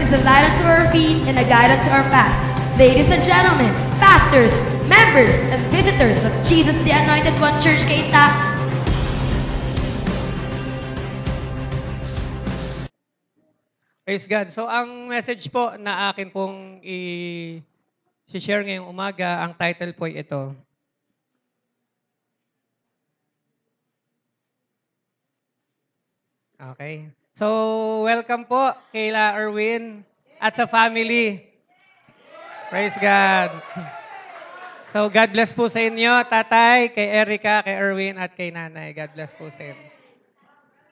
is a light unto our feet and a guide unto our path. Ladies and gentlemen, pastors, members, and visitors of Jesus the Anointed One Church Cainta, Praise God. So, ang message po na akin pong i-share ngayong umaga, ang title po ay ito. Okay. So, welcome po kayla Erwin at sa family. Praise God. So, God bless po sa inyo, tatay, kay Erica, kay Erwin, at kay nanay. God bless po sa inyo.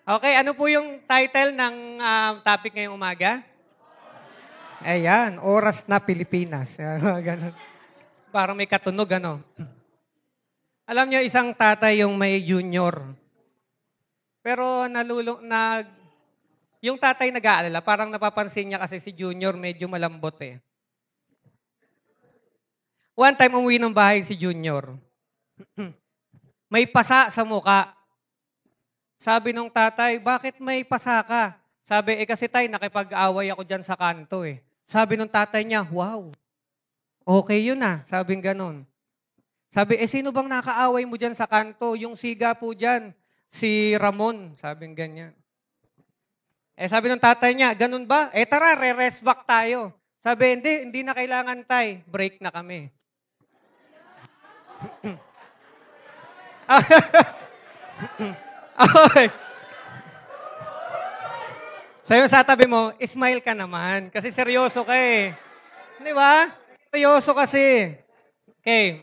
Okay, ano po yung title ng topic ngayong umaga? Ayan, Oras na Pilipinas. Ganun. Parang may katunog, ano? Alam nyo, isang tatay yung may junior. Pero yung tatay nag-aalala, parang napapansin niya kasi si junior medyo malambot eh. One time umuwi ng bahay si junior. May pasa sa muka. Sabi nung tatay, bakit may pasa ka? Sabi, kasi tay, nakipag-away ako dyan sa kanto eh. Sabi nung tatay niya, wow, okay yun ah. Sabing ganon. Sabi, sino bang nakaaway mo dyan sa kanto? Yung siga po dyan, si Ramon. Sabing ganyan. Sabi nung tatay niya, ganun ba? Tara, re-rest back tayo. Sabi, hindi na kailangan tay. Break na kami. Okay. Sa'yo sa tabi mo, smile ka naman. Kasi seryoso ka eh. Di ba? Seryoso kasi. Okay.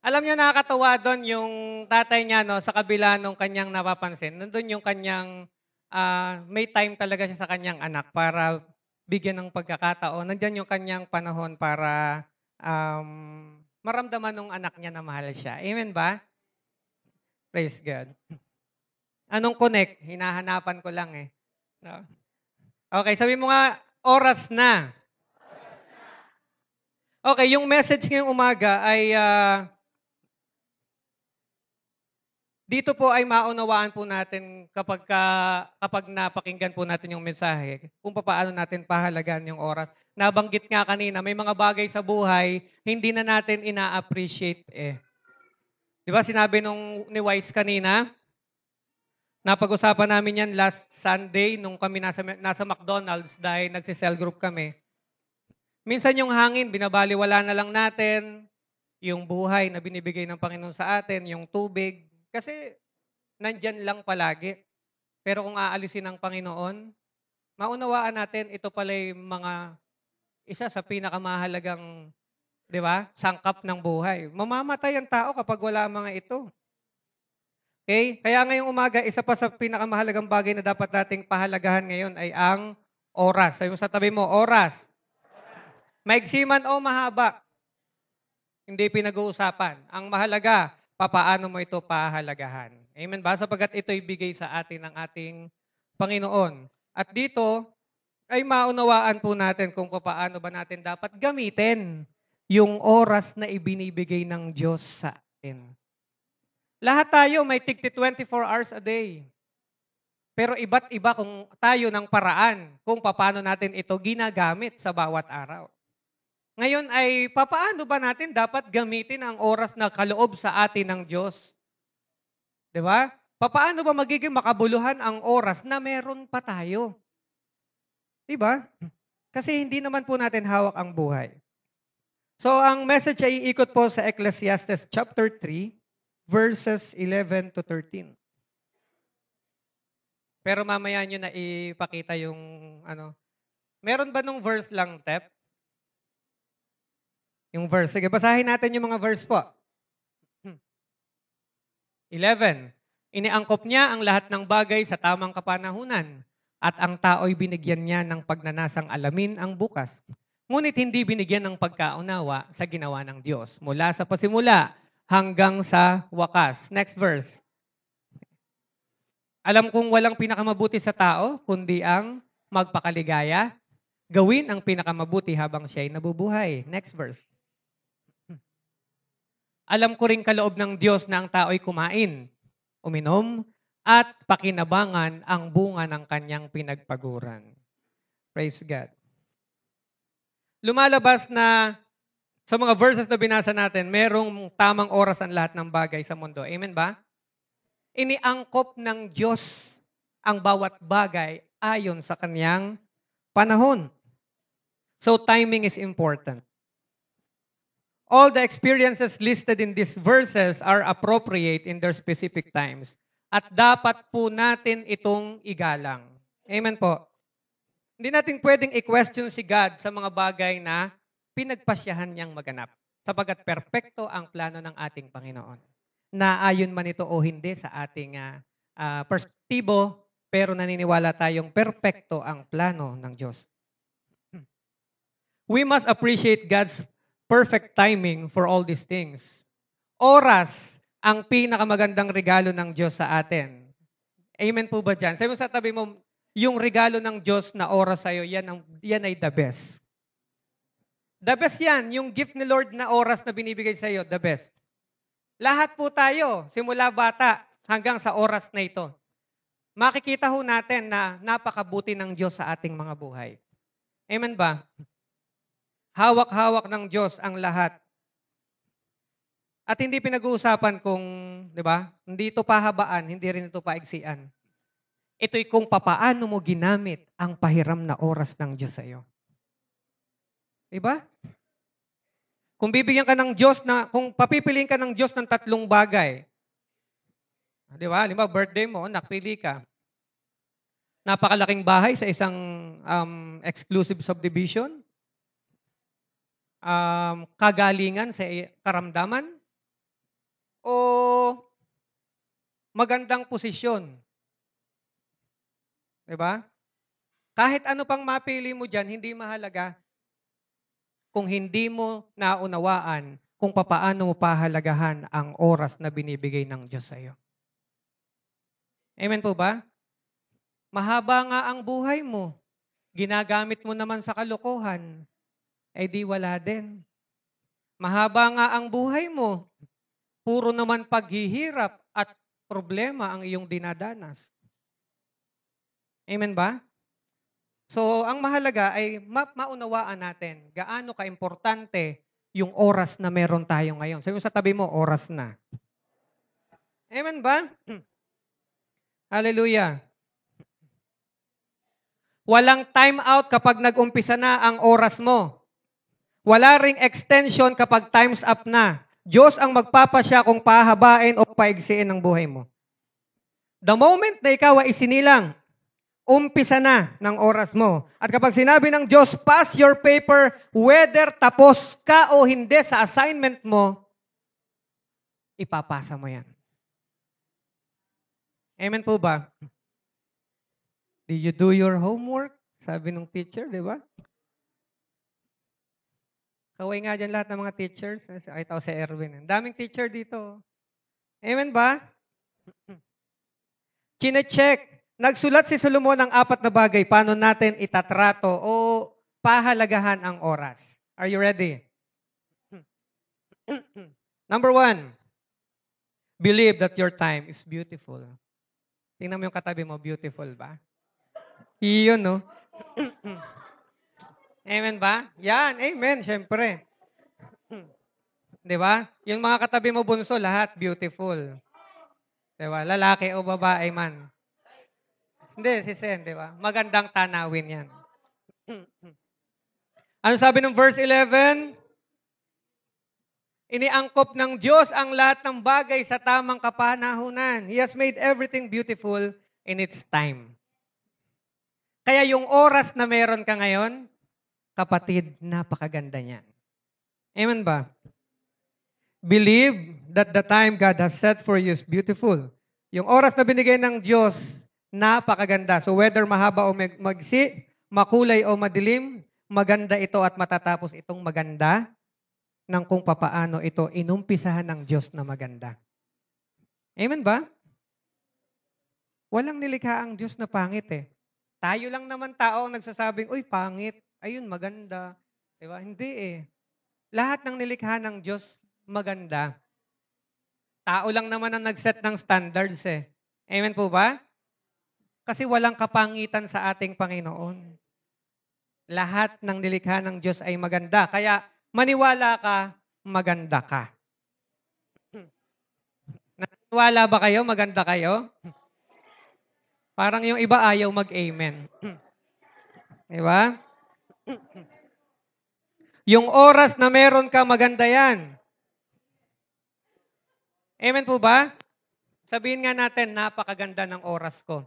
Alam niyo, nakakatawa doon yung tatay niya, no, sa kabila nung kanyang napapansin. Nandun yung kanyang, may time talaga siya sa kanyang anak para bigyan ng pagkakataon. Nandiyan yung kanyang panahon para maramdaman ng anak niya na mahal siya. Amen ba? Praise God. Anong connect? Hinahanapan ko lang eh. No? Okay, sabi mo nga, oras na. Okay, yung message ngayong umaga ay dito po ay maunawaan po natin kapag napakinggan po natin yung mensahe, kung paano natin pahalagaan yung oras. Nabanggit nga kanina, may mga bagay sa buhay, hindi na natin ina-appreciate eh. Di ba sinabi ni Wise kanina, napag-usapan namin yan last Sunday nung kami nasa McDonald's dahil nagsi-cell group kami. Minsan yung hangin, binabaliwala na lang natin, yung buhay na binibigay ng Panginoon sa atin, yung tubig, kasi nandyan lang palagi. Pero kung aalisin ng Panginoon, maunawaan natin ito pala yung isa sa pinakamahalagang, di ba, sangkap ng buhay. Mamamatay ang tao kapag wala ang mga ito. Okay? Kaya ngayong umaga, isa pa sa pinakamahalagang bagay na dapat nating pahalagahan ngayon ay ang oras. Sabi mo sa tabi mo, oras. Maigsi man o mahaba, hindi pinag-uusapan. Ang mahalaga, papaano mo ito pahalagahan. Amen ba? Sapagkat ito'y bigay sa atin ng ating Panginoon. At dito, ay maunawaan po natin kung paano ba natin dapat gamitin yung oras na ibinibigay ng Diyos sa atin. Lahat tayo may tigti 24 hours a day. Pero iba't iba kung tayo ng paraan kung paano natin ito ginagamit sa bawat araw. Ngayon ay papaano ba natin dapat gamitin ang oras na kaloob sa atin ng Diyos? 'Di ba? Papaano ba magiging makabuluhan ang oras na meron pa tayo? 'Di ba? Kasi hindi naman po natin hawak ang buhay. So ang message ay iikot po sa Ecclesiastes chapter 3 verses 11 to 13. Pero mamaya nyo na ipakita yung Meron ba nung verse lang, Tep? Yung verse. Sige, basahin natin yung mga verse po. 11. Iniangkop niya ang lahat ng bagay sa tamang kapanahunan at ang tao'y binigyan niya ng pagnanasang alamin ang bukas. Ngunit hindi binigyan ng pagkaunawa sa ginawa ng Diyos mula sa pasimula hanggang sa wakas. Next verse. Alam kong walang pinakamabuti sa tao kundi ang magpakaligaya. Gawin ang pinakamabuti habang siya'y nabubuhay. Next verse. Alam ko ring kaloob ng Diyos na ang tao'y kumain, uminom, at pakinabangan ang bunga ng kanyang pinagpaguran. Praise God. Lumalabas na sa mga verses na binasa natin, merong tamang oras ang lahat ng bagay sa mundo. Amen ba? Iniangkop ng Diyos ang bawat bagay ayon sa kanyang panahon. So timing is important. All the experiences listed in these verses are appropriate in their specific times. At dapat po natin itong igalang. Amen po. Hindi natin pwedeng i-question si God sa mga bagay na pinagpasyahan niyang maganap. Sapagat perpekto ang plano ng ating Panginoon. Naayon man ito o hindi sa ating perspektibo, pero naniniwala tayong perpekto ang plano ng Diyos. We must appreciate God's perfect timing for all these things. Oras ang pinakamagandang regalo ng Diyos sa atin. Amen po ba dyan? Sabi mo sa tabi mo, yung regalo ng Diyos na oras sa'yo, yan ay the best. The best yan. Yung gift ni Lord na oras na binibigay sa'yo, the best. Lahat po tayo, simula bata hanggang sa oras na ito, makikita ho natin na napakabuti ng Diyos sa ating mga buhay. Amen ba? Hawak-hawak ng Diyos ang lahat. At hindi pinag-uusapan kung, di ba, hindi ito pahabaan, hindi rin ito paigsian. Ito'y kung papaano mo ginamit ang pahiram na oras ng Diyos sa iyo. Di ba? Kung bibigyan ka ng Diyos kung papipiliin ka ng Diyos ng 3 bagay, di ba, birthday mo, napili ka. Napakalaking bahay sa isang exclusive subdivision. Kagalingan sa karamdaman o magandang posisyon. Diba? Kahit ano pang mapili mo dyan, hindi mahalaga kung hindi mo naunawaan kung papaano mo pahalagahan ang oras na binibigay ng Diyos sa iyo. Amen po ba? Mahaba nga ang buhay mo. Ginagamit mo naman sa kalokohan. Eh di wala din. Mahaba nga ang buhay mo, puro naman paghihirap at problema ang iyong dinadanas. Amen ba? So, ang mahalaga ay maunawaan natin gaano kaimportante yung oras na meron tayo ngayon. Sabi mo sa tabi mo, oras na. Amen ba? Hallelujah. Walang time out kapag nag-umpisa na ang oras mo. Wala ring extension kapag time's up na. Diyos ang magpapasya kung pahabain o paigsiin ang buhay mo. The moment na ikaw ay isinilang, umpisa na ng oras mo. At kapag sinabi ng Diyos, pass your paper, whether tapos ka o hindi sa assignment mo, ipapasa mo yan. Amen po ba? Did you do your homework? Sabi ng teacher, di ba? Kaway nga dyan lahat ng mga teachers. Ay, tao si Erwin. Daming teacher dito. Amen ba? Chine-check. Nagsulat si Solomon ng 4 na bagay. Paano natin itatrato o pahalagahan ang oras. Are you ready? Number 1, believe that your time is beautiful. Tingnan mo yung katabi mo, beautiful ba? Iyon, no? Amen ba? Yan, amen, syempre. Di ba? Yung mga katabi mo bunso, lahat beautiful. Di ba? Lalaki o babae man. Hindi, si Sen, di ba? Magandang tanawin yan. Ano sabi ng verse 11? Iniangkop ng Diyos ang lahat ng bagay sa tamang kapanahunan. He has made everything beautiful in its time. Kaya yung oras na meron ka ngayon, kapatid, napakaganda niyan. Amen ba? Believe that the time God has set for you is beautiful. Yung oras na binigay ng Diyos, napakaganda. So whether mahaba o magsi, makulay o madilim, maganda ito at matatapos itong maganda ng kung papaano ito inumpisahan ng Diyos na maganda. Amen ba? Walang nilikha ang Diyos na pangit eh. Tayo lang naman tao ang nagsasabing, uy, pangit. Ayun, maganda. Diba? Hindi eh. Lahat ng nilikha ng Diyos maganda. Tao lang naman ang nag-set ng standards eh. Amen po ba? Kasi walang kapangitan sa ating Panginoon. Lahat ng nilikha ng Diyos ay maganda. Kaya maniwala ka, maganda ka. Naniniwala ba kayo, maganda kayo? Parang yung iba ayaw mag-amen. Di ba? Yung oras na meron ka, maganda yan. Amen po ba? Sabihin nga natin, napakaganda ng oras ko.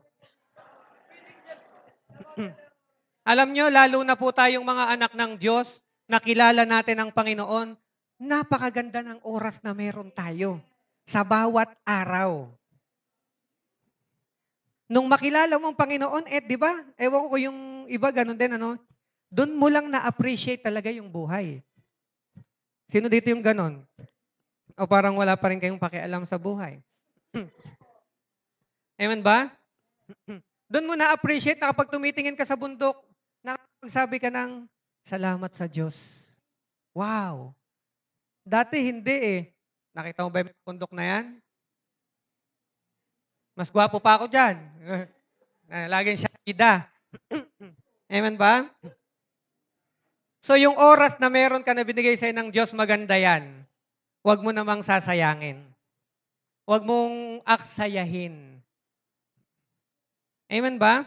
Alam nyo, lalo na po tayong mga anak ng Diyos, nakilala natin ang Panginoon, napakaganda ng oras na meron tayo sa bawat araw. Nung makilala mo ang Panginoon, di ba? Ewan ko yung iba, ganun din, ano? Doon mo lang na-appreciate talaga yung buhay. Sino dito yung ganun? O parang wala pa rin kayong pakialam sa buhay? Amen ba? Doon mo na-appreciate na kapag tumitingin ka sa bundok, nakapagsabi ka ng, salamat sa Diyos. Wow! Dati hindi eh. Nakita mo ba yung bundok na yan? Mas gwapo pa ako dyan. Laging siya ida. Amen ba? So yung oras na meron ka na binigay sa'yo ng Diyos, maganda yan. Huwag mo namang sasayangin. Huwag mong aksayahin. Amen ba?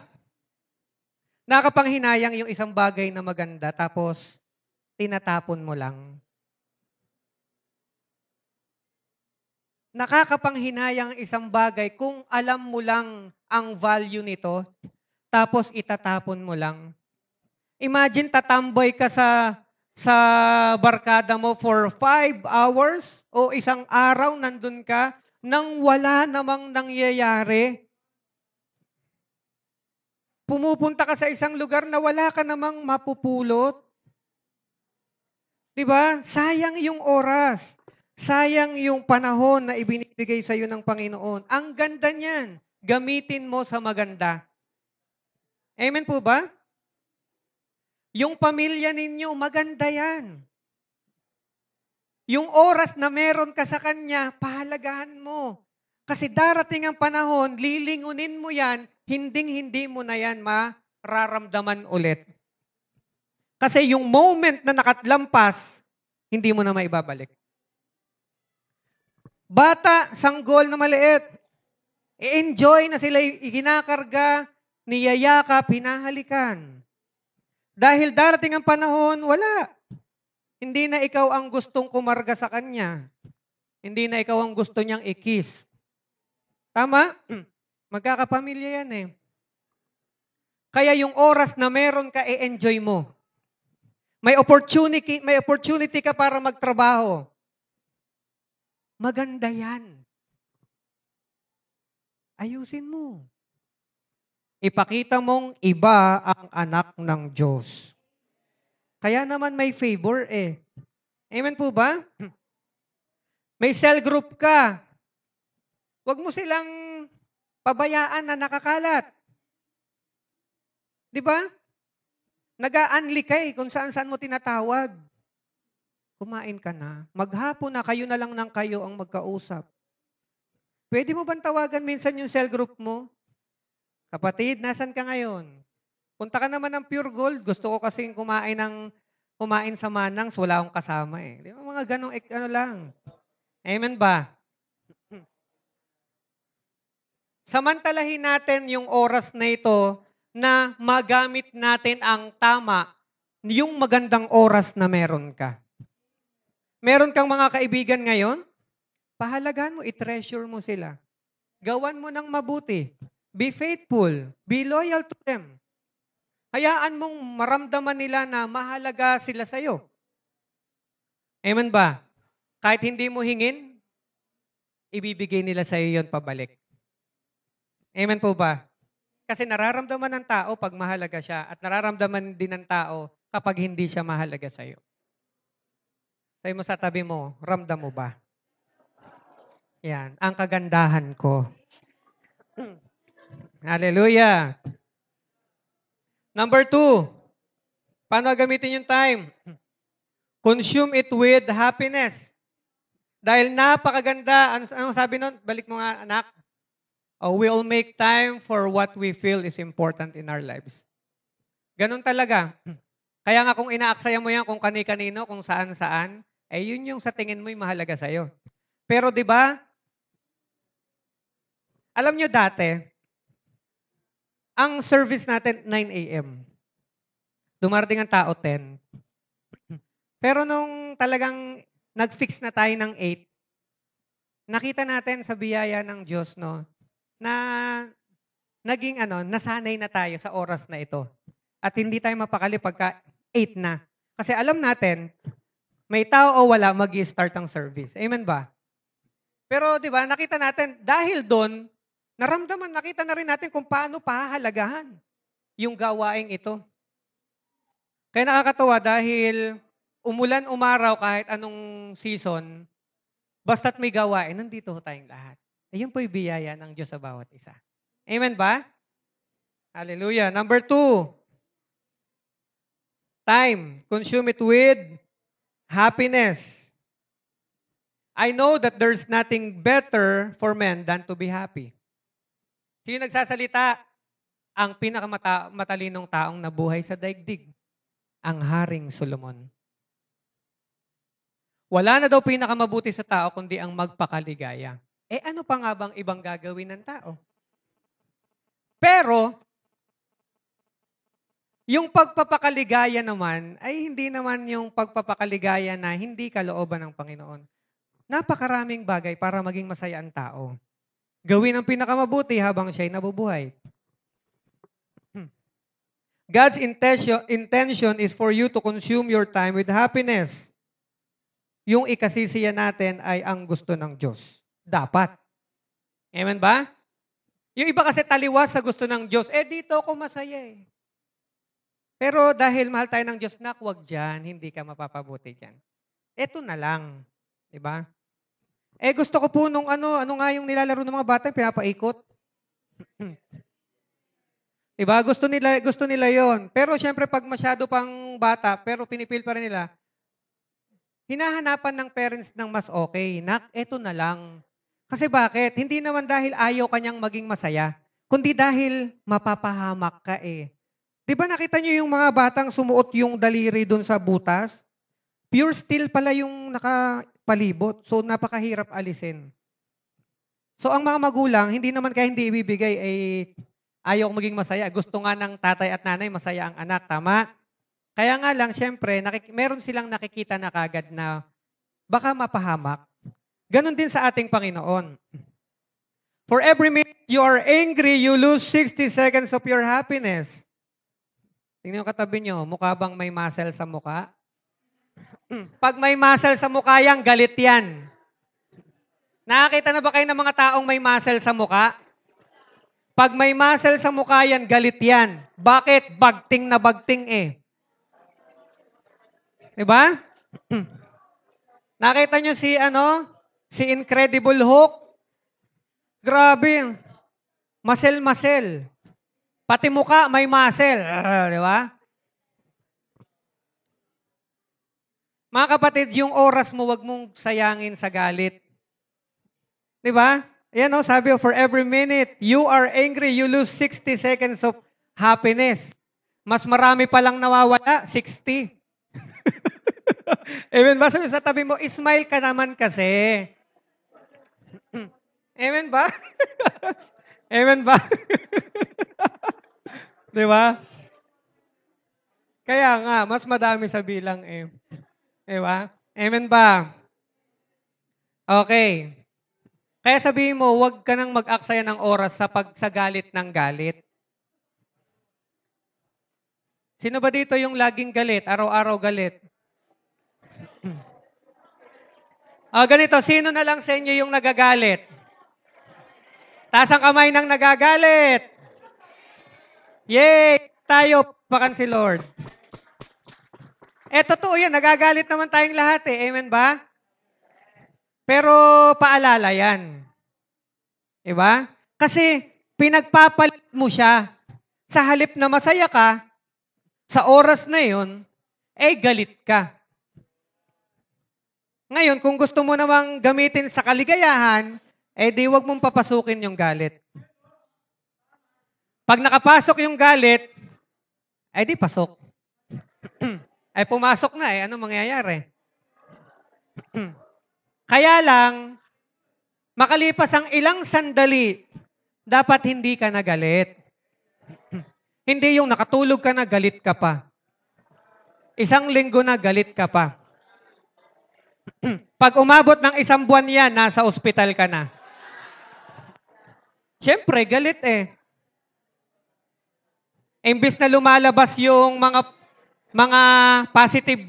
Nakakapanghinayang yung isang bagay na maganda tapos tinatapon mo lang. Nakakapanghinayang isang bagay kung alam mo lang ang value nito, tapos itatapon mo lang. Imagine tatamboy ka sa barkada mo for 5 hours o isang araw nandun ka nang wala namang nangyayari. Pumupunta ka sa isang lugar na wala ka namang mapupulot. Diba? Sayang yung oras. Sayang yung panahon na ibinibigay sa iyo ng Panginoon. Ang ganda niyan. Gamitin mo sa maganda. Amen po ba? Yung pamilya ninyo, maganda yan. Yung oras na meron ka sa Kanya, pahalagahan mo. Kasi darating ang panahon, lilingunin mo yan, hinding-hindi mo na yan mararamdaman ulit. Kasi yung moment na nakatlampas, hindi mo na maibabalik. Bata, sanggol na maliit. I-enjoy na sila ikinakarga, niyayaka, pinahalikan. Dahil darating ang panahon, wala. Hindi na ikaw ang gustong kumarga sa kanya. Hindi na ikaw ang gusto niyang i-kiss. Tama? Magkakapamilya yan eh. Kaya yung oras na meron ka, i-enjoy mo. May opportunity ka para magtrabaho. Maganda yan. Ayusin mo. Ipakita mong iba ang anak ng Diyos. Kaya naman may favor eh. Amen po ba? May cell group ka. Huwag mo silang pabayaan na nakakalat. Di ba? Nag-a-unli ka eh kung saan-saan mo tinatawag. Kumain ka na. Maghapon na, kayo na lang ng kayo ang magkausap. Pwede mo bang tawagan minsan yung cell group mo? Kapatid, nasan ka ngayon? Punta ka naman ng Pure Gold. Gusto ko kasing kumain sa Manangs, wala akong kasama eh. Di ba mga ganong ano lang. Amen ba? Samantalahin natin yung oras na ito na magamit natin ang tama, yung magandang oras na meron ka. Meron kang mga kaibigan ngayon, pahalagahan mo, i-treasure mo sila. Gawan mo ng mabuti. Be faithful. Be loyal to them. Hayaan mong maramdaman nila na mahalaga sila sa'yo. Amen ba? Kahit hindi mo hingin, ibibigay nila sa'yo yon pabalik. Amen po ba? Kasi nararamdaman ng tao pag mahalaga siya at nararamdaman din ng tao kapag hindi siya mahalaga sa'yo. Sabi mo sa tabi mo, ramdam mo ba? Yan, ang kagandahan ko. Hallelujah. Number 2, paano gamitin yung time? Consume it with happiness. Dahil napakaganda. Anong sabi nun? Balik mo nga, anak. We'll make time for what we feel is important in our lives. Ganun talaga. Kaya nga kung inaaksaya mo yan kung kani-kanino, kung saan-saan, yun yung sa tingin mo'y mahalaga sa'yo. Pero di ba, alam nyo dati, ang service natin 9 a.m. Dumarating ang tao 10. Pero nung talagang nag-fix na tayo ng 8, nakita natin sa biyaya ng Diyos, no, na naging nasanay na tayo sa oras na ito. At hindi tayo mapakali pagka 8 na. Kasi alam natin, may tao o wala, mag-i-start ang service. Amen ba? Pero di ba, nakita natin, dahil doon, nakita na rin natin kung paano pahahalagahan yung gawaing ito. Kaya nakakatawa dahil umulan, umaraw, kahit anong season, basta't may gawain, nandito tayong lahat. Ayun po yung biyaya ng Diyos sa bawat isa. Amen ba? Hallelujah. Number 2, time. Consume it with happiness. I know that there's nothing better for men than to be happy. Sino nagsasalita? Ang pinakamatalinong taong nabuhay sa daigdig, ang Haring Solomon. Wala na daw pinakamabuti sa tao kundi ang magpakaligaya. Ano pa nga bang ibang gagawin ng tao? Pero, yung pagpapakaligaya naman, ay hindi naman yung pagpapakaligaya na hindi kalooban ng Panginoon. Napakaraming bagay para maging masaya ang tao. Gawin ang pinakamabuti habang siya'y nabubuhay. God's intention is for you to consume your time with happiness. Yung ikasisiya natin ay ang gusto ng Diyos. Dapat. Amen ba? Yung iba kasi taliwas sa gusto ng Diyos. Dito ako masaya eh. Pero dahil mahal tayo ng Diyos, wag dyan, hindi ka mapapabuti dyan. Eto na lang. Diba? Gusto ko po nung ano nga yung nilalaro ng mga bata, pinapaikot. Diba? Gusto nila yon. Pero syempre pag masyado pang bata, pero pinipil pa rin nila, hinahanapan ng parents ng mas okay. Eto na lang. Kasi bakit? Hindi naman dahil ayaw kanyang maging masaya, kundi dahil mapapahamak ka eh. Di ba nakita niyo yung mga batang sumuot yung daliri doon sa butas? Pure steel pala yung nakapalibot. So napakahirap alisin. So ang mga magulang, hindi naman kaya hindi ibibigay ayaw maging masaya. Gusto nga ng tatay at nanay masaya ang anak. Tama? Kaya nga lang, syempre, meron silang nakikita na kagad na baka mapahamak. Ganon din sa ating Panginoon. For every minute you are angry, you lose 60 seconds of your happiness. Tingnan yung katabi nyo, mukha bang may muscle sa mukha? Pag may muscle sa mukha yan, galit yan. Nakakita na ba kayo ng mga taong may muscle sa mukha? Pag may muscle sa mukha yan, galit yan. Bakit? Bagting na bagting eh. Diba? Nakita nyo si Incredible Hulk? Grabe. Muscle. Pati mukha, may muscle. Di ba? Mga kapatid, yung oras mo, wag mong sayangin sa galit. Di ba? Yan sabi for every minute you are angry, you lose 60 seconds of happiness. Mas marami palang nawawala, 60. Amen ba? Sabi sa tabi mo, smile ka naman kasi. Amen ba? Amen ba? Di ba? Kaya nga, mas madami sa bilang eh. Di ba? Amen ba? Okay. Kaya sabihin mo, huwag ka nang mag-aksaya ng oras sa pagsagalit ng galit. Sino ba dito yung laging galit? Araw-araw galit? Ganito, sino na lang sa inyo yung nagagalit? Taas ang kamay ng nagagalit. Yay! Tayo, pakan si Lord. Totoo yan, nagagalit naman tayong lahat eh. Amen ba? Pero paalala yan. Diba? Kasi pinagpapalit mo siya. Sa halip na masaya ka, sa oras na yun, galit ka. Ngayon, kung gusto mo namang gamitin sa kaligayahan, di wag mong papasukin yung galit. Pag nakapasok yung galit, ay di pasok. Ay pumasok na eh. Ano mangyayari? Kaya lang, makalipas ang ilang sandali, dapat hindi ka nagalit. Hindi yung nakatulog ka na, galit ka pa. Isang linggo na, galit ka pa. Pag umabot ng 1 buwan yan, nasa ospital ka na. Siyempre, galit eh. Imbis na lumalabas yung mga positive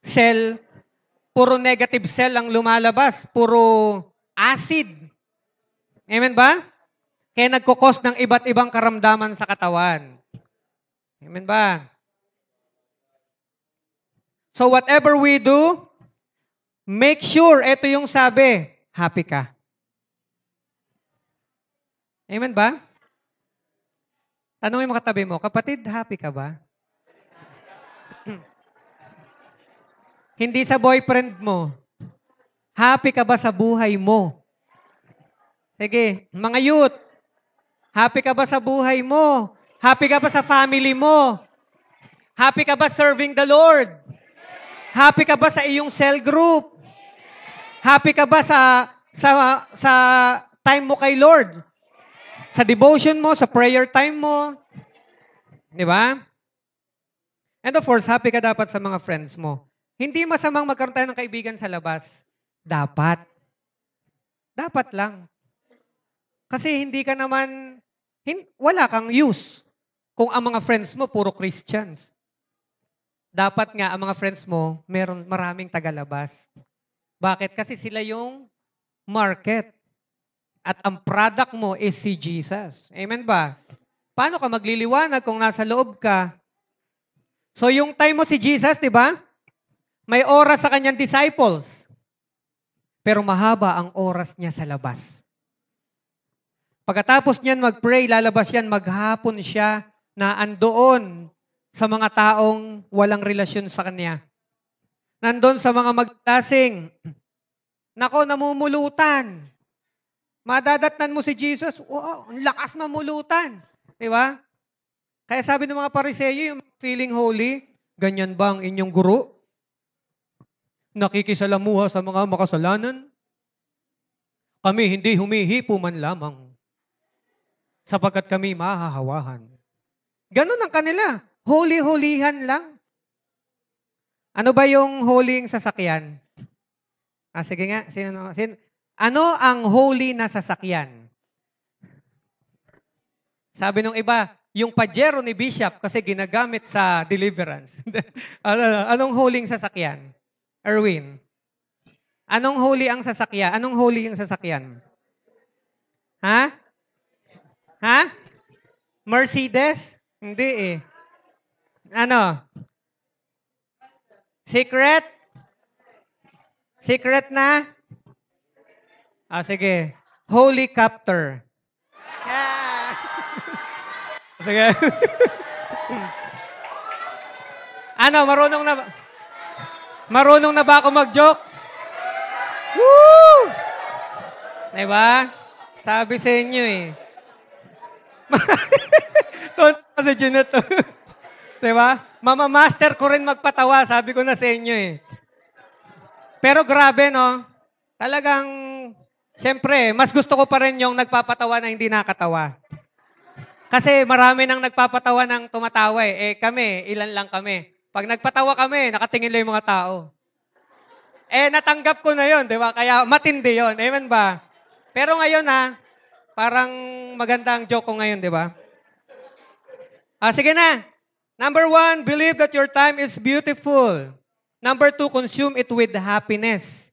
cell, puro negative cell ang lumalabas. Puro acid. Amen ba? Kaya nagkukos ng iba't ibang karamdaman sa katawan. Amen ba? So whatever we do, make sure, ito yung sabi, happy ka. Amen ba? Tanungin mo katabi mo, kapatid, happy ka ba? Hindi sa boyfriend mo. Happy ka ba sa buhay mo? Sige, mga youth, happy ka ba sa buhay mo? Happy ka ba sa family mo? Happy ka ba serving the Lord? Happy ka ba sa iyong cell group? Happy ka ba sa time mo kay Lord? Sa devotion mo, sa prayer time mo? Di ba? And of course, happy ka dapat sa mga friends mo. Hindi masamang magkaroon tayo ng kaibigan sa labas. Dapat. Dapat lang. Kasi hindi ka naman, wala kang use kung ang mga friends mo puro Christians. Dapat nga ang mga friends mo, maraming tagalabas. Bakit? Kasi sila yung market. At ang product mo is si Jesus. Amen ba? Paano ka magliliwanag kung nasa loob ka? So yung time mo si Jesus, di ba? May oras sa kanyang disciples. Pero mahaba ang oras niya sa labas. Pagkatapos niyan mag-pray, lalabas yan, maghapon siya na andoon sa mga taong walang relasyon sa kanya. Nandun sa mga magtasing. Nako, namumulutan. Madadatnan mo si Jesus, wow, ang lakas mamulutan. Di ba? Kaya sabi ng mga Pariseyo, yung feeling holy, ganyan ba ang inyong guro? Nakikisalamuha sa mga makasalanan? Kami hindi humihipo man lamang sapagkat kami mahahawahan. Ganon ang kanila. Holy-holihan lang. Ano ba yung holy sasakyan? Sige nga. Ano ang holy na sasakyan? Sabi nung iba, yung pajero ni Bishop kasi ginagamit sa deliverance. Anong holy sasakyan? Erwin. Anong holy ang sasakyan? Anong holy ang sasakyan? Ha? Ha? Mercedes? Hindi eh. Ano? Secret? Secret na? Sige. Holy Copter. Yeah. Sige. Ano, marunong na ba ako mag-joke? Woo! Diba? Sabi sa inyo eh. Tonto si Jeanette. Diba? Mama-master ko rin magpatawa. Sabi ko na sa inyo eh. Pero grabe, no? Talagang, siyempre, mas gusto ko pa rin yung nagpapatawa na hindi nakatawa. Kasi marami nang nagpapatawa ng tumatawa eh. Kami, ilan lang kami. Pag nagpatawa kami, nakatingin lang yung mga tao. Natanggap ko na yon, di ba? Kaya matindi yon. Amen ba? Pero ngayon parang maganda ang joke ko ngayon, di ba? Sige na. Number 1, believe that your time is beautiful. Number 2, consume it with happiness.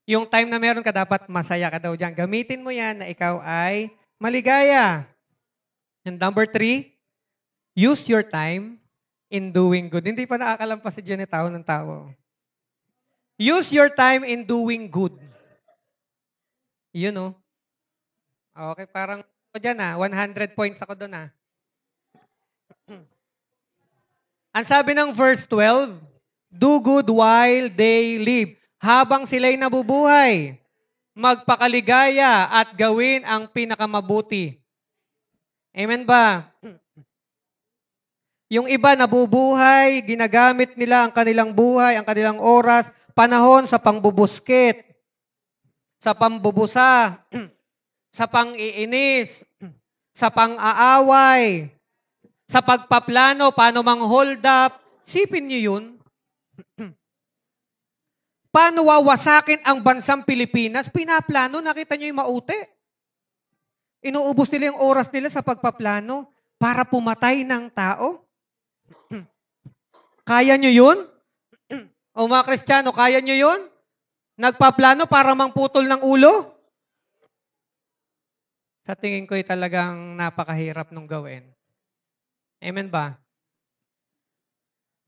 Yung time na meron ka, dapat masaya ka daw dyan. Gamitin mo yan na ikaw ay maligaya. And number 3, use your time in doing good. Hindi pa nakakalampas si Jenny tao ng tao. Use your time in doing good. Yun, no? Okay, parang ako dyan 100 points ako doon Ang sabi ng verse 12, do good while they live. Habang sila'y nabubuhay, magpakaligaya at gawin ang pinakamabuti. Amen ba? Yung iba nabubuhay, ginagamit nila ang kanilang buhay, ang kanilang oras, panahon sa pangbubuskit, sa pambubusa, sa pang-iinis, sa pang-aaway, sa pagpaplano, paano mang-hold up. Sipin niyo yun. Paano wawasakin ang bansang Pilipinas? Pinaplano, nakita niyo yung maute. Inuubos nila yung oras nila sa pagpaplano para pumatay ng tao. Kaya nyo yun? O mga Kristiyano, kaya nyo yun? Nagpaplano para mangputol ng ulo? Sa tingin ko'y talagang napakahirap nung gawin. Amen ba?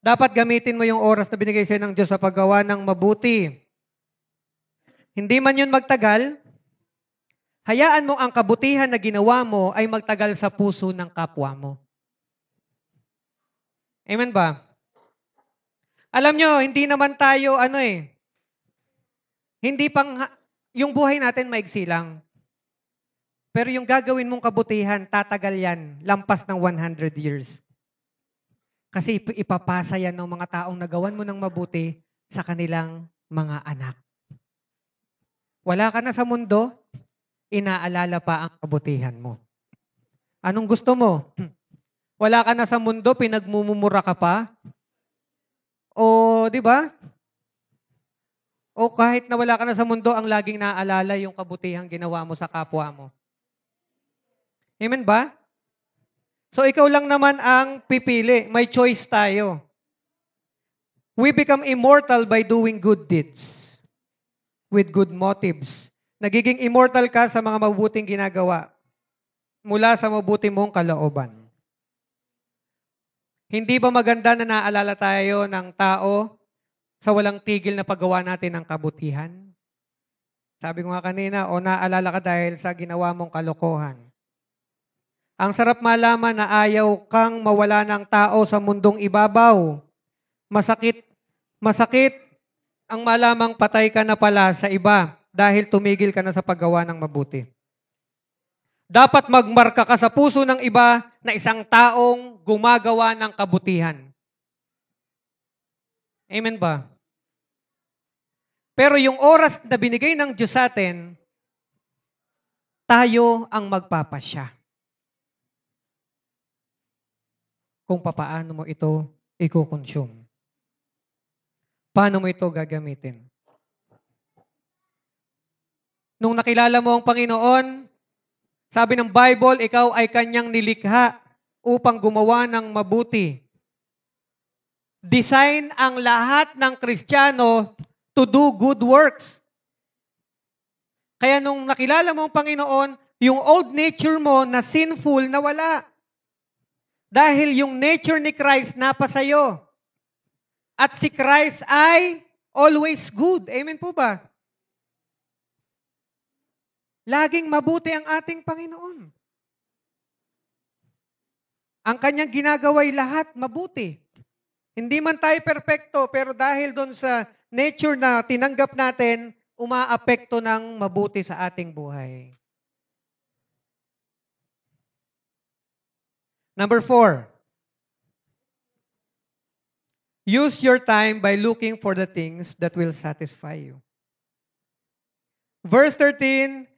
Dapat gamitin mo yung oras na binigay sa'yo ng Diyos sa paggawa ng mabuti. Hindi man yun magtagal, hayaan mo ang kabutihan na ginawa mo ay magtagal sa puso ng kapwa mo. Amen ba? Alam nyo, hindi naman tayo, yung buhay natin maigsi lang. Pero yung gagawin mong kabutihan, tatagal yan, lampas ng 100 years. Kasi ipapasa yan ng mga taong nagawan mo ng mabuti sa kanilang mga anak. Wala ka na sa mundo, inaalala pa ang kabutihan mo. Anong gusto mo? Wala ka na sa mundo, pinagmumura ka pa? O, di ba? O kahit na wala ka na sa mundo, ang laging naaalala yung kabutihang ginawa mo sa kapwa mo. Amen ba? So ikaw lang naman ang pipili. May choice tayo. We become immortal by doing good deeds with good motives. Nagiging immortal ka sa mga mabuting ginagawa mula sa mabuti mong kalooban. Hindi ba maganda na naalala tayo ng tao sa walang tigil na paggawa natin ng kabutihan? Sabi ko nga kanina, o naalala ka dahil sa ginawa mong kalokohan. Ang sarap malaman na ayaw kang mawala ng tao sa mundong ibabaw. Masakit ang malamang patay ka na pala sa iba dahil tumigil ka na sa paggawa ng mabuti. Dapat magmarka ka sa puso ng iba na isang taong gumagawa ng kabutihan. Amen ba? Pero yung oras na binigay ng Diyos sa atin, tayo ang magpapasya. Kung papaano mo ito i-consume. Paano mo ito gagamitin? Nung nakilala mo ang Panginoon, sabi ng Bible, ikaw ay kanyang nilikha upang gumawa ng mabuti. Design ang lahat ng Kristiyano to do good works. Kaya nung nakilala mo ang Panginoon, yung old nature mo na sinful, nawala. Dahil yung nature ni Christ napasayo. At si Christ ay always good. Amen po ba? Laging mabuti ang ating Panginoon. Ang kanyang ginagawa'y lahat mabuti. Hindi man tayo perpekto, pero dahil doon sa nature na tinanggap natin, umaapekto ng mabuti sa ating buhay. Number 4. Use your time by looking for the things that will satisfy you. Verse 13,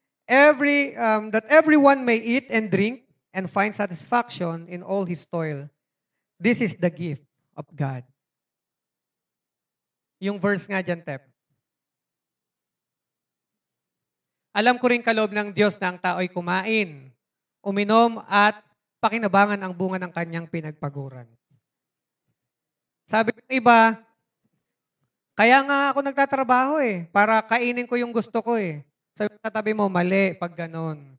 that everyone may eat and drink and find satisfaction in all his toil. This is the gift of God. Yung verse nga dyan, Tep. Alam ko rin kaloob ng Diyos na ang tao'y kumain, uminom at pakinabangan ang bunga ng kanyang pinagpaguran. Sabi ng iba, kaya nga ako nagtatrabaho para kainin ko yung gusto ko Sabi ng katabi mo, mali pag ganon.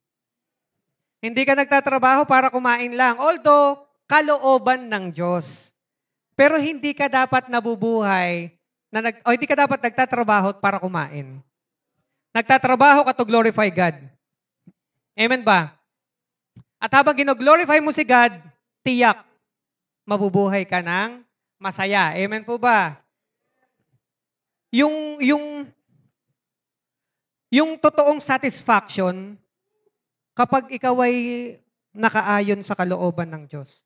Hindi ka nagtatrabaho para kumain lang. Although, kalooban ng Diyos. Pero hindi ka dapat nabubuhay, hindi ka dapat nagtatrabaho para kumain. Nagtatrabaho ka to glorify God. Amen ba? At habang gino-glorify mo si God, tiyak, mabubuhay ka ng masaya. Amen po ba? Yung totoong satisfaction, kapag ikaw ay nakaayon sa kalooban ng Diyos.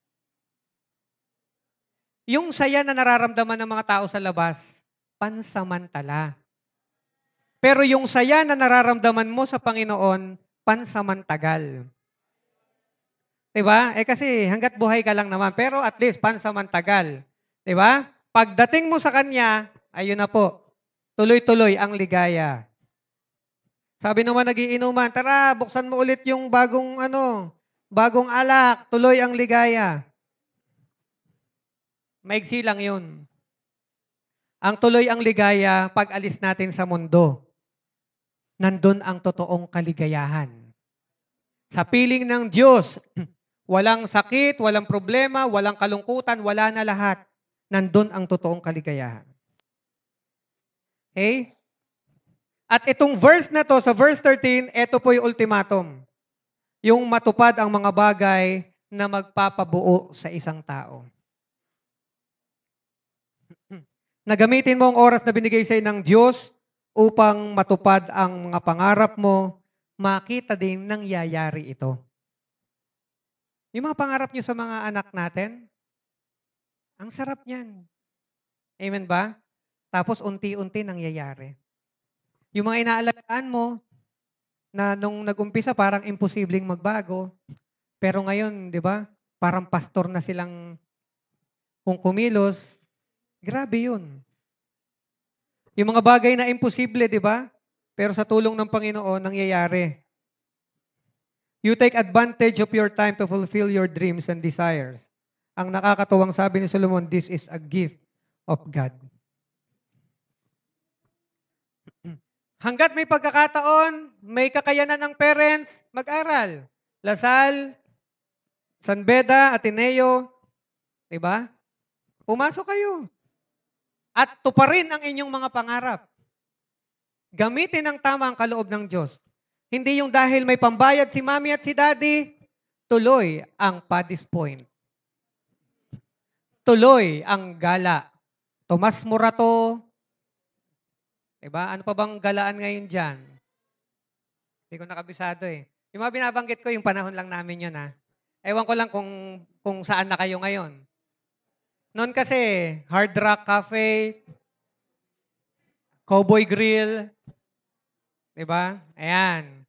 Yung saya na nararamdaman ng mga tao sa labas, pansamantala. Pero yung saya na nararamdaman mo sa Panginoon, pansamantagal. Diba? Kasi hanggat buhay ka lang naman, pero at least pansamantagal. Diba? Pagdating mo sa Kanya, ayun na po, tuloy-tuloy ang ligaya. Sabi naman nagiinuman, tara, buksan mo ulit yung bagong alak, tuloy ang ligaya. Maigsi lang yun. Ang tuloy ang ligaya, pag alis natin sa mundo, nandun ang totoong kaligayahan. Sa piling ng Diyos, walang sakit, walang problema, walang kalungkutan, wala na lahat. Nandun ang totoong kaligayahan. Okay? At itong verse na to, sa verse 13, ito po yung ultimatum. Yung matupad ang mga bagay na magpapabuo sa isang tao. Nagamitin mo ang oras na binigay sa'yo ng Diyos upang matupad ang mga pangarap mo, makita din nangyayari ito. Yung mga pangarap nyo sa mga anak natin, ang sarap niyan. Amen ba? Tapos unti-unti nangyayari. Yung mga inaalagaan mo, na nung nag-umpisa parang imposibleng magbago, pero ngayon, di ba, parang pastor na silang kung kumilos, grabe yun. Yung mga bagay na imposible, di ba? Pero sa tulong ng Panginoon, nangyayari. You take advantage of your time to fulfill your dreams and desires. Ang nakakatuwang sabi ni Solomon, this is a gift of God. Hanggat may pagkakataon, may kakayanan ng parents, mag-aral. Lasal, San Beda, Ateneo, di ba? Pumasok kayo. At tuparin ang inyong mga pangarap. Gamitin ng tama ang kaloob ng Diyos. Hindi yung dahil may pambayad si mami at si daddy, tuloy ang Paddy's Point. Tuloy ang gala. Tomas Morato. Diba? Ano pa bang galaan ngayon dyan? Hindi ko nakabisado eh. Yung mga binabanggit ko, yung panahon lang namin yun ha. Ewan ko lang kung saan na kayo ngayon. Noon kasi, Hard Rock Cafe, Cowboy Grill, di ba? Ayan.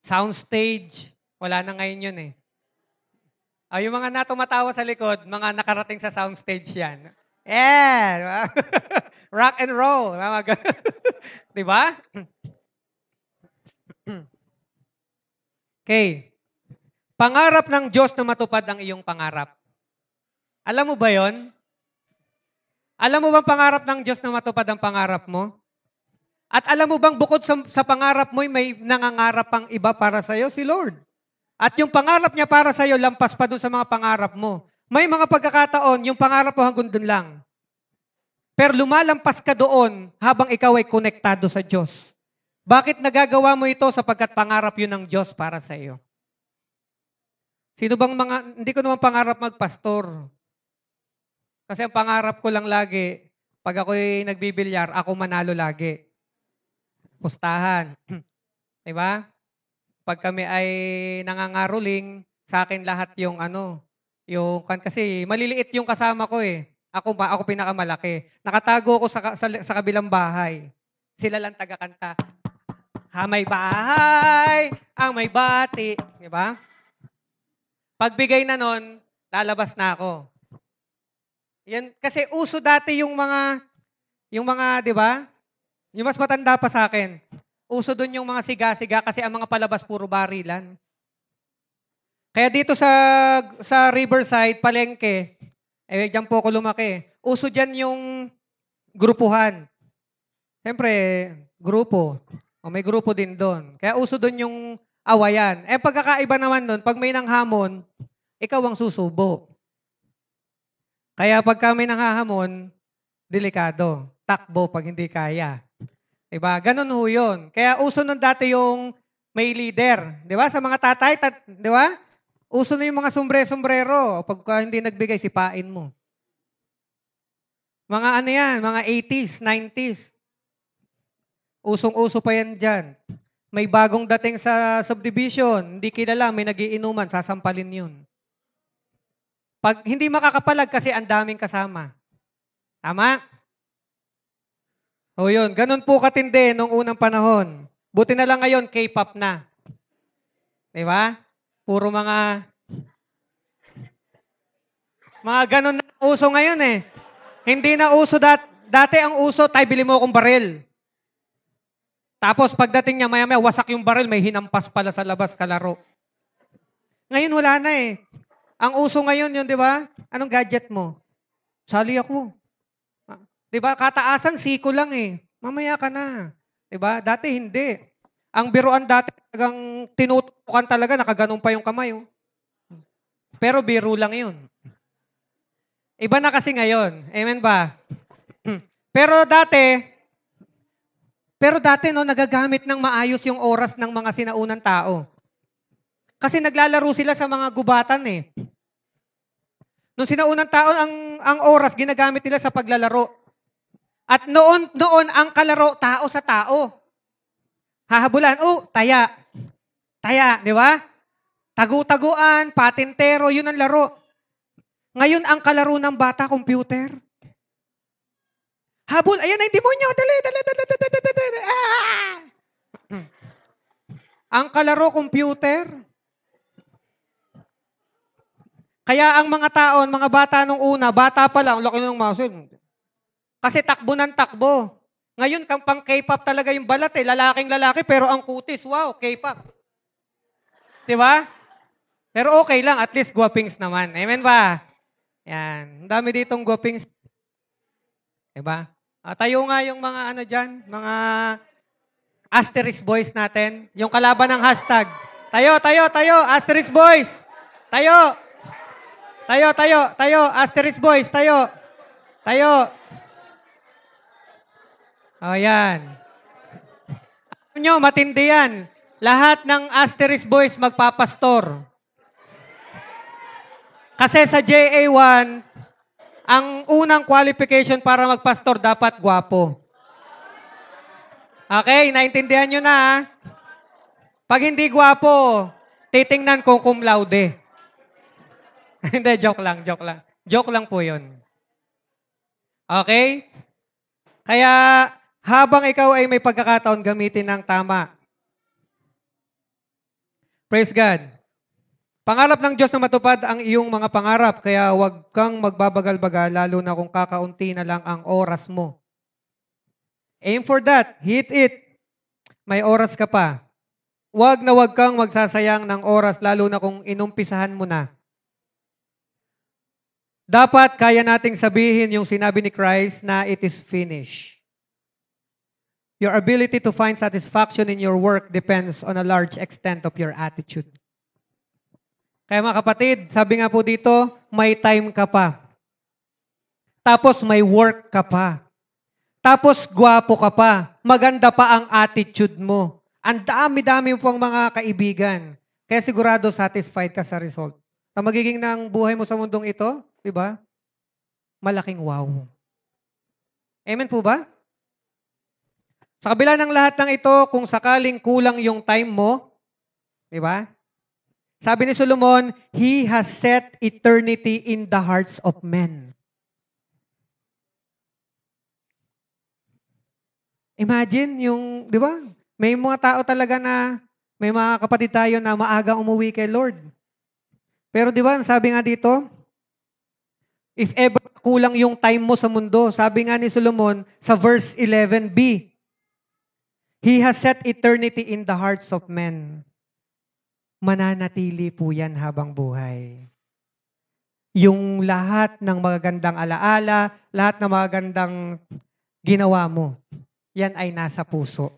Soundstage, wala na ngayon yun eh. Yung mga natumatawa sa likod, mga nakarating sa soundstage yan. Yeah, di ba? Rock and roll. Di ba? Okay. Pangarap ng Diyos na matupad ang iyong pangarap. Alam mo ba yon? Alam mo bang pangarap ng Diyos na matupad ang pangarap mo? At alam mo bang bukod sa pangarap mo, may nangangarap pang iba para sa'yo? Si Lord. At yung pangarap niya para sa'yo, lampas pa doon sa mga pangarap mo. May mga pagkakataon, yung pangarap mo hanggang doon lang. Pero lumalampas ka doon habang ikaw ay konektado sa Diyos. Bakit nagagawa mo ito? Sapagkat pangarap yun ng Diyos para sa iyo. Sino bang hindi ko naman pangarap magpastor. Kasi ang pangarap ko lang lagi, pag ako'y nagbibilyar, ako manalo lagi. Pustahan. Diba? Pag kami ay nangangaroling, sa akin lahat yung kasi maliliit yung kasama ko eh. Ako pinakamalaki. Nakatago ako sa kabilang bahay. Sila lang taga-kanta. May bahay, ang may bati. Diba? Pagbigay na nun, lalabas na ako. Yan, kasi uso dati yung mga, di ba? Yung mas matanda pa sa akin. Uso doon yung mga siga-siga kasi ang mga palabas puro barilan. Kaya dito sa Riverside, Palengke, diyan po ako lumaki. Uso dyan yung grupuhan. Siyempre, grupo. May grupo din doon. Kaya uso doon yung awayan. Pagkakaiba naman doon, pag may nanghamon, ikaw ang susubo. Kaya pag kami nanghahamon, delikado. Takbo pag hindi kaya. Diba? Ganun ho yun. Kaya uso nun dati yung may leader. Diba? Sa mga tatay, diba? Uso na yung mga sombrero. Pag hindi nagbigay, sipain mo. Mga yan, mga 80s, 90s. Usong-uso pa yan dyan. May bagong dating sa subdivision, hindi kilala, may nagiinuman, sasampalin yun. Pag hindi makakapalag kasi ang daming kasama. Tama? O yun, ganun po katindi nung unang panahon. Buti na lang ngayon, K-pop na. Di ba? Puro mga ganun na uso ngayon eh. Hindi na uso dati ang uso, tay bili mo akong baril. Tapos pagdating niya, maya-maya, wasak yung baril, may hinampas pala sa labas, kalaro. Ngayon wala na eh. Ang uso ngayon yun, di ba? Anong gadget mo? Sali ako. Di ba? Kataasan, siko lang eh. Mamaya ka na. Di ba? Dati hindi. Ang biruan dati, talagang tinutukan talaga, nakaganon pa yung kamay. Oh. Pero biro lang yun. Iba na kasi ngayon. Amen ba? Pero dati no, nagagamit ng maayos yung oras ng mga sinaunang tao. Kasi naglalaro sila sa mga gubatan eh. Nung sinaunang tao, ang oras ginagamit nila sa paglalaro. At noon ang kalaro, tao sa tao. Hahabulan, taya. Taya, di ba? Tagu-taguan, patintero, yun ang laro. Ngayon, ang kalaro ng bata, computer. Habol, ayan na yung demonyo, dali. Ang kalaro, computer. Kaya ang mga bata nung una, bata pa lang, laki ng muscle. Kasi takbo ng takbo. Ngayon, pang K-pop talaga yung balat eh. Lalaking lalaki, pero ang kutis, wow, K-pop. Diba? Pero okay lang, at least guwapings naman. Amen ba? Yan. Ang dami ditong guwapings. Diba? Tayo nga yung mga ano dyan, mga asterisk boys natin. Yung kalaban ng hashtag. Tayo, asterisk boys. Tayo, asterisk boys, tayo. O yan. Alam nyo, matindi yan. Lahat ng asterisk boys magpapastor. Kasi sa JA1, ang unang qualification para magpastor dapat gwapo. Okay, naintindihan nyo na ha? Pag hindi gwapo, titingnan kung cum laude. Hindi, joke lang. Joke lang po yun. Okay? Kaya, habang ikaw ay may pagkakataon, gamitin ng tama. Praise God. Pangarap ng Diyos na matupad ang iyong mga pangarap, kaya huwag kang magbabagal-bagal, lalo na kung kakaunti na lang ang oras mo. Aim for that. Hit it. May oras ka pa. Huwag kang magsasayang ng oras, lalo na kung inumpisahan mo na. Dapat kaya nating sabihin yung sinabi ni Christ na it is finished. Your ability to find satisfaction in your work depends on a large extent of your attitude. Kaya mga kapatid, sabi nga po dito, may time ka pa. Tapos may work ka pa. Tapos gwapo ka pa. Maganda pa ang attitude mo. Ang dami-dami pong mga kaibigan. Kaya sigurado satisfied ka sa result. Ang magiging ng buhay mo sa mundong ito, di ba? Malaking wow. Amen po ba? Sa kabila ng lahat ng ito, kung sakaling kulang yung time mo, di ba? Sabi ni Solomon, He has set eternity in the hearts of men. Imagine yung, di ba? May mga tao talaga na, may mga kapatid tayo na maagang umuwi kay Lord. Pero di ba, sabi nga dito, if ever kulang yung time mo sa mundo, sabi nga ni Solomon sa verse 11b, He has set eternity in the hearts of men. Mananatili po yan habang buhay. Yung lahat ng magagandang alaala, lahat ng magagandang ginawa mo, yan ay nasa puso.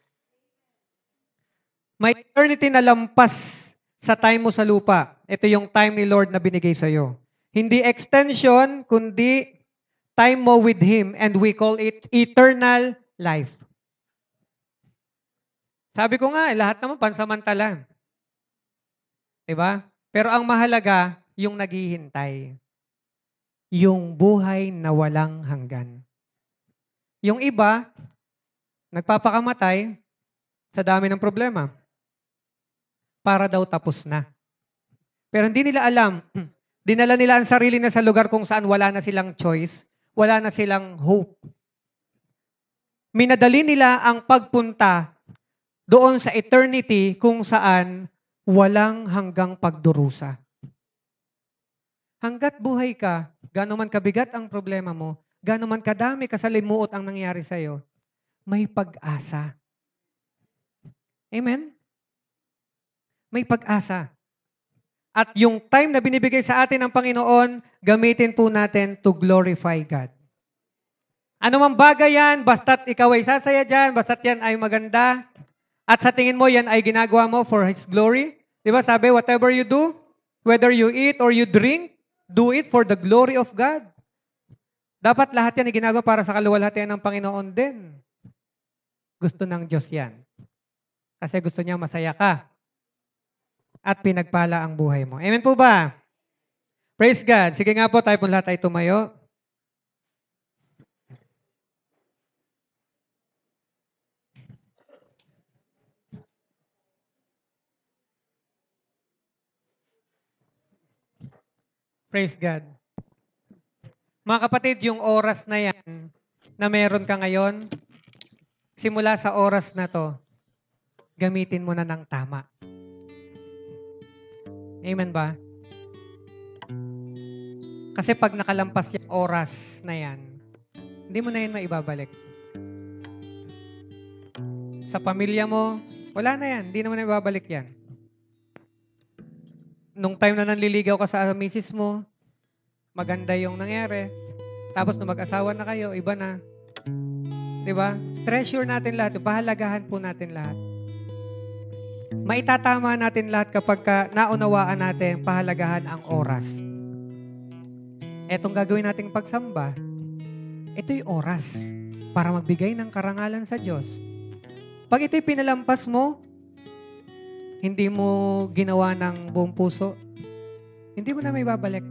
May eternity na lampas sa time mo sa lupa. Ito yung time ni Lord na binigay sa'yo. Hindi extension, kundi time mo with Him, and we call it eternal life. Sabi ko nga, lahat naman pansamantala. Diba? Pero ang mahalaga, yung naghihintay. Yung buhay na walang hanggan. Yung iba, nagpapakamatay sa dami ng problema. para daw tapos na. Pero hindi nila alam, dinala nila ang sarili na sa lugar kung saan wala na silang choice, wala na silang hope. Minadali nila ang pagpunta doon sa eternity kung saan walang hanggang pagdurusa. Hanggat buhay ka, gaano man kabigat ang problema mo, gaano man kadami kasalimuot ang nangyari sa'yo, may pag-asa. Amen? May pag-asa. At yung time na binibigay sa atin ng Panginoon, gamitin po natin to glorify God. Ano mang bagay yan, basta't ikaw ay sasaya dyan, basta't yan ay maganda, at sa tingin mo yan ay ginagawa mo for His glory. Di ba sabi, whatever you do, whether you eat or you drink, do it for the glory of God. Dapat lahat yan ay ginagawa para sa kaluwalhatian ng Panginoon din. Gusto ng Diyos yan. Kasi gusto niya masaya ka. At pinagpala ang buhay mo. Amen po ba? Praise God. Sige nga po, tayo po lahat ay tumayo. Praise God. Mga kapatid, yung oras na yan na meron ka ngayon, simula sa oras na to, gamitin mo na ng tama. Amen ba? Kasi pag nakalampas yung oras na yan, hindi mo na yan maibabalik. Sa pamilya mo, wala na yan. Hindi naman na ibabalik yan. Nung time na nanliligaw ka sa misis mo, maganda yung nangyari. Tapos nung mag-asawa na kayo, iba na. Diba? Treasure natin lahat. Pahalagahan po natin lahat. Maitatama natin lahat kapag naunawaan natin pahalagahan ang oras. Etong gagawin nating pagsamba, ito'y oras para magbigay ng karangalan sa Diyos. Pag ito'y pinalampas mo, hindi mo ginawa ng buong puso, hindi mo na may babalik.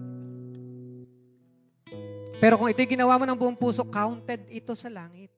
Pero kung ito'y ginawa mo ng buong puso, counted ito sa langit.